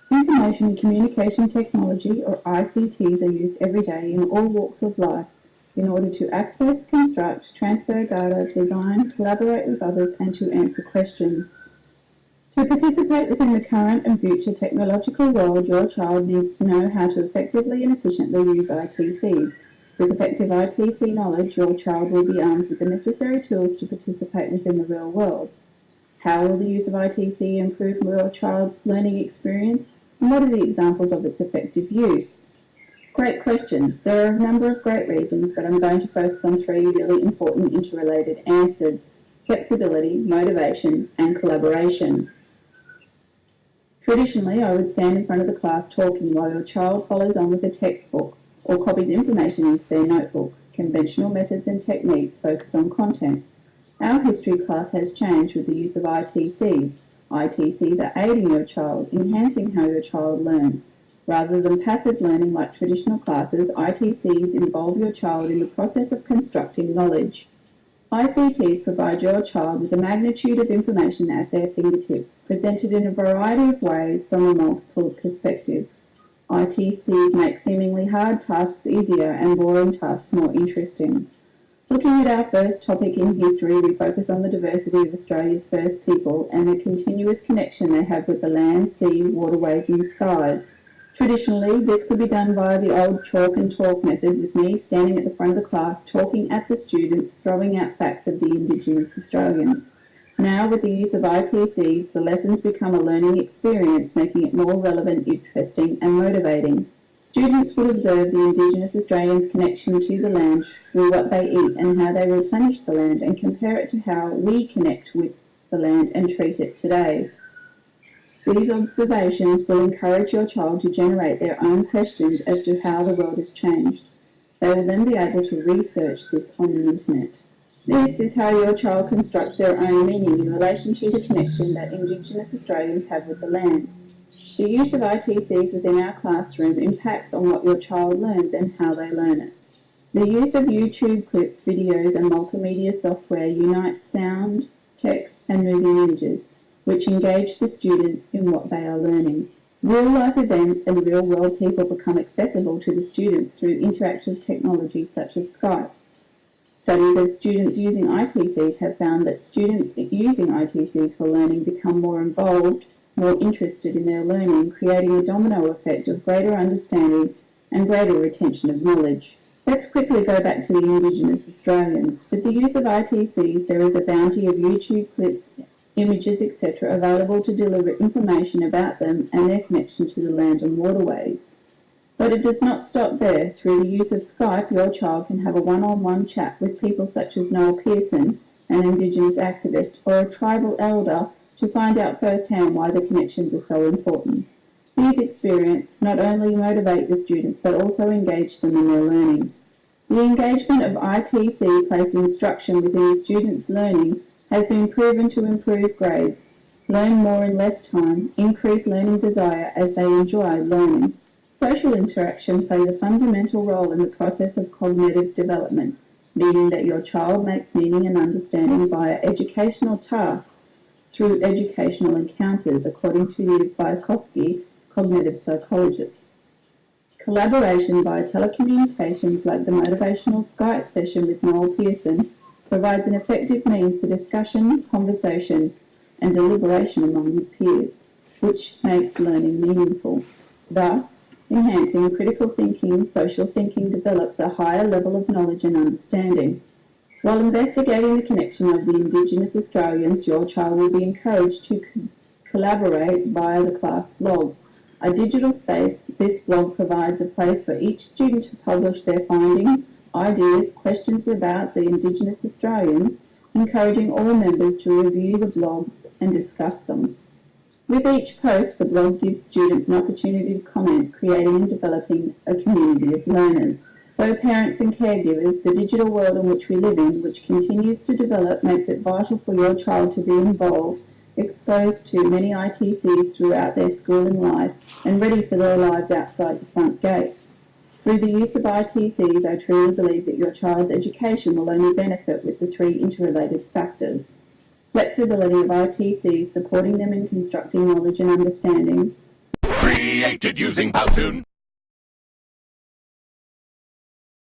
Information and communication technology, or ICTs, are used every day in all walks of life in order to access, construct, transfer data, design, collaborate with others, and to answer questions. To participate within the current and future technological world, your child needs to know how to effectively and efficiently use ITCs. With effective ITC knowledge, your child will be armed with the necessary tools to participate within the real world. How will the use of ITC improve your child's learning experience, and what are the examples of its effective use? Great questions. There are a number of great reasons, but I'm going to focus on three really important interrelated answers: flexibility, motivation, and collaboration. Traditionally, I would stand in front of the class talking while your child follows on with a textbook or copies information into their notebook. Conventional methods and techniques focus on content. Our history class has changed with the use of ITCs. ITCs are aiding your child, enhancing how your child learns. Rather than passive learning like traditional classes, ITCs involve your child in the process of constructing knowledge. ICTs provide your child with a magnitude of information at their fingertips, presented in a variety of ways from multiple perspectives. ITCs make seemingly hard tasks easier and boring tasks more interesting. Looking at our first topic in history, we focus on the diversity of Australia's first people and the continuous connection they have with the land, sea, waterways and skies. Traditionally, this could be done via the old chalk and talk method, with me standing at the front of the class talking at the students, throwing out facts of the Indigenous Australians. Now, with the use of ITCs, the lessons become a learning experience, making it more relevant, interesting and motivating. Students would observe the Indigenous Australians' connection to the land through what they eat and how they replenish the land, and compare it to how we connect with the land and treat it today. These observations will encourage your child to generate their own questions as to how the world has changed. They will then be able to research this on the internet. This is how your child constructs their own meaning in relation to the connection that Indigenous Australians have with the land. The use of ITCs within our classroom impacts on what your child learns and how they learn it. The use of YouTube clips, videos and multimedia software unites sound, text and moving images, which engage the students in what they are learning. Real-life events and real-world people become accessible to the students through interactive technology such as Skype. Studies of students using ITCs have found that students using ITCs for learning become more involved, more interested in their learning, creating a domino effect of greater understanding and greater retention of knowledge. Let's quickly go back to the Indigenous Australians. With the use of ITCs, there is a bounty of YouTube clips, images, etc. available to deliver information about them and their connection to the land and waterways. But it does not stop there. Through the use of Skype, your child can have a one-on-one chat with people such as Noel Pearson, an Indigenous activist, or a tribal elder, to find out firsthand why the connections are so important. These experiences not only motivate the students but also engage them in their learning. The engagement of ITC placed instruction within the students' learning has been proven to improve grades, learn more in less time, increase learning desire as they enjoy learning. Social interaction plays a fundamental role in the process of cognitive development, meaning that your child makes meaning and understanding via educational tasks through educational encounters, according to the Vygotsky, cognitive psychologist. Collaboration via telecommunications, like the motivational Skype session with Noel Pearson, provides an effective means for discussion, conversation and deliberation among peers, which makes learning meaningful. Thus, enhancing critical thinking, social thinking develops a higher level of knowledge and understanding. While investigating the connection of the Indigenous Australians, your child will be encouraged to collaborate via the class blog. A digital space, this blog provides a place for each student to publish their findings, ideas, questions about the Indigenous Australians, encouraging all members to review the blogs and discuss them. With each post, the blog gives students an opportunity to comment, creating and developing a community of learners. For parents and caregivers, the digital world in which we live in, which continues to develop, makes it vital for your child to be involved, exposed to many ITCs throughout their schooling life, and ready for their lives outside the front gate. Through the use of ITCs, I truly believe that your child's education will only benefit with the three interrelated factors: flexibility of ITCs, supporting them in constructing knowledge and understanding; created using Powtoon.